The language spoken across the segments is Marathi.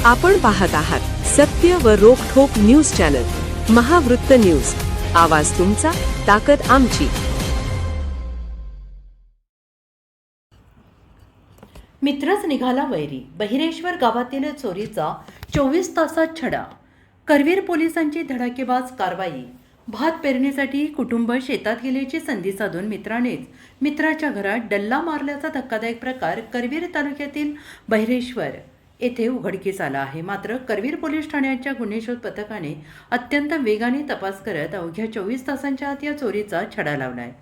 आपण पाहत आहात सत्य व रोखठोक न्यूज चॅनल महावृत्त न्यूज। आवाज तुमचा, ताकद आमची। मित्रच निघाला वैरी। बहिरेश्वर गावातील चोरीचा 24 तासात छडा। करवीर पोलिसांची धडाकेबाज कारवाई। भात पेरणीसाठी कुटुंब शेतात गेल्याची संधी साधून मित्रानेच मित्राच्या घरात डल्ला मारल्याचा धक्कादायक प्रकार करवीर तालुक्यातील बहिरेश्वर येथे उघडकीस आला आहे। मात्र करवीर पोलीस ठाण्याच्या गुन्हे शोध पथकाने अत्यंत वेगाने तपास करत अवघ्या 24 तासांच्या आत या चोरीचा छडा लावलाय।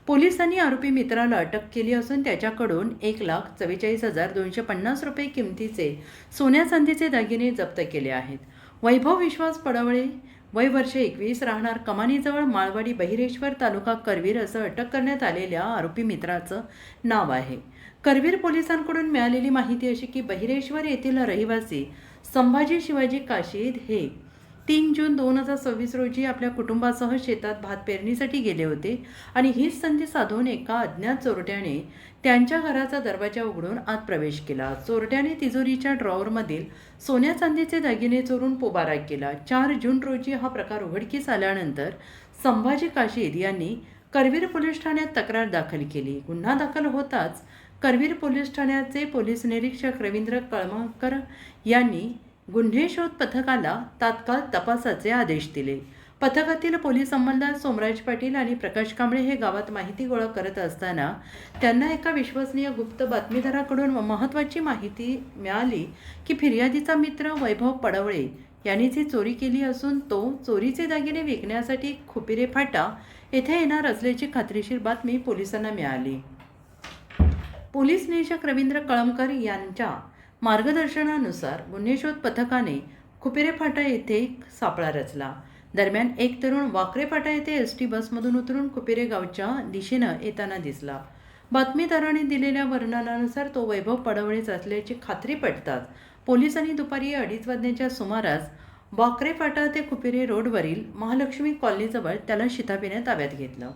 पोलिसांनी आरोपी मित्राला अटक केली असून त्याच्याकडून 1,44,250 रुपये किमतीचे सोन्या चांदीचे दागिने जप्त केले आहेत। वैभव विश्वास पडवळे, वय वर्ष 21, राहणार कमानीजवळ माळवाडी, बहिरेश्वर, तालुका करवीर असं अटक करण्यात आलेल्या आरोपी मित्राचं नाव आहे। करवीर पोलिसांकडून मिळालेली माहिती अशी की बहिरेश्वर येथील रहिवासी संभाजी शिवाजी काशीद हे 3 जून 2026 रोजी आपल्या कुटुंबासह शेतात भात पेरणीसाठी गेले होते आणि हीच संधी साधून एका अज्ञात चोरट्याने त्यांच्या घराचा दरवाजा उघडून आत प्रवेश केला। चोरट्याने तिजोरीच्या ड्रॉवरमधील सोन्या चांदीचे दागिने चोरून पोबारा केला। 4 जून रोजी हा प्रकार उघडकीस आल्यानंतर संभाजी काशीद यांनी करवीर पोलीस ठाण्यात तक्रार दाखल केली। गुन्हा दाखल होताच करवीर पोलीस ठाण्याचे पोलीस निरीक्षक रवींद्र कळमकर यांनी गुन्हे शोध पथकाला तात्काळ तपासाचे आदेश दिले। पथकातील पोलीस अंमलदार सोमराज पाटील आणि प्रकाश कांबळे हे गावात माहिती गोळा करत असताना त्यांना एका विश्वसनीय गुप्त बातमीदाराकडून महत्त्वाची माहिती मिळाली की फिर्यादीचा मित्र वैभव पडवळे यांनी जी चोरी केली असून तो चोरीचे दागिने विकण्यासाठी खुपिरे फाटा येथे येणार असल्याची खात्रीशीर बातमी पोलिसांना मिळाली। पोलीस निरीक्षक रवींद्र कळमकर यांच्या मार्गदर्शनानुसार गुन्हे शोध पथकाने खुपिरे फाटा येथे एक सापळा रचला। दरम्यान एक तरुण वाकरे फाटा येथे एसटी बसमधून उतरून खुपिरे गावच्या दिशेनं येताना दिसला। बातमीदाराने दिलेल्या वर्णनानुसार तो वैभव पडवळेच असल्याची खात्री पटताच पोलिसांनी दुपारी 2:30 वाजण्याच्या सुमारास वाकरे फाटा ते खुपिरे रोडवरील महालक्ष्मी कॉलनीजवळ त्याला शिताफीने ताब्यात घेतलं।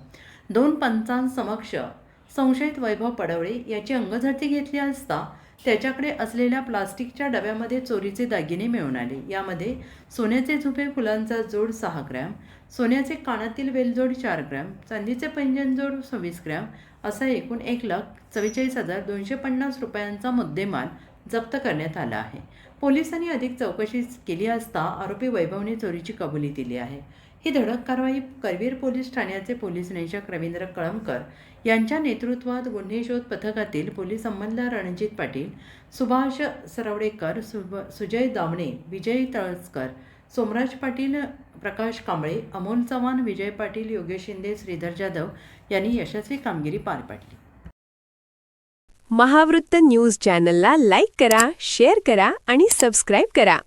2 पंचांसमक्ष संशयित वैभव पडवळे याची अंगझडती घेतली असता त्याच्याकडे असलेल्या प्लास्टिकच्या डब्यामध्ये चोरीचे दागिने मिळून आले। यामध्ये सोन्याचे झुपे फुलांचा जोड 6 ग्रॅम, सोन्याचे कानातील वेलजोड 4 ग्रॅम, चांदीचे पैंजण जोड 26 ग्रॅम असा एकूण 1,44,250 रुपयांचा मुद्देमाल जप्त करण्यात आला आहे। पोलिसांनी अधिक चौकशी केली असता आरोपी वैभवने चोरीची कबुली दिली आहे। ही धडक कारवाई करवीर पोलीस ठाण्याचे पोलीस निरीक्षक रवींद्र कळमकर यांच्या नेतृत्वात गुन्हे शोध पथकातील पोलीस अंमलदार रणजित पाटील, सुभाष सरवडेकर, सुजय दामणे, विजय तळसकर, सोमराज पाटील, प्रकाश कांबळे, अमोल चव्हाण, विजय पाटील, योगेश शिंदे, श्रीधर जाधव यांनी यशस्वी कामगिरी पार पाडली। महावृत्त न्यूज चॅनलला लाईक करा, शेअर करा आणि सबस्क्राईब करा।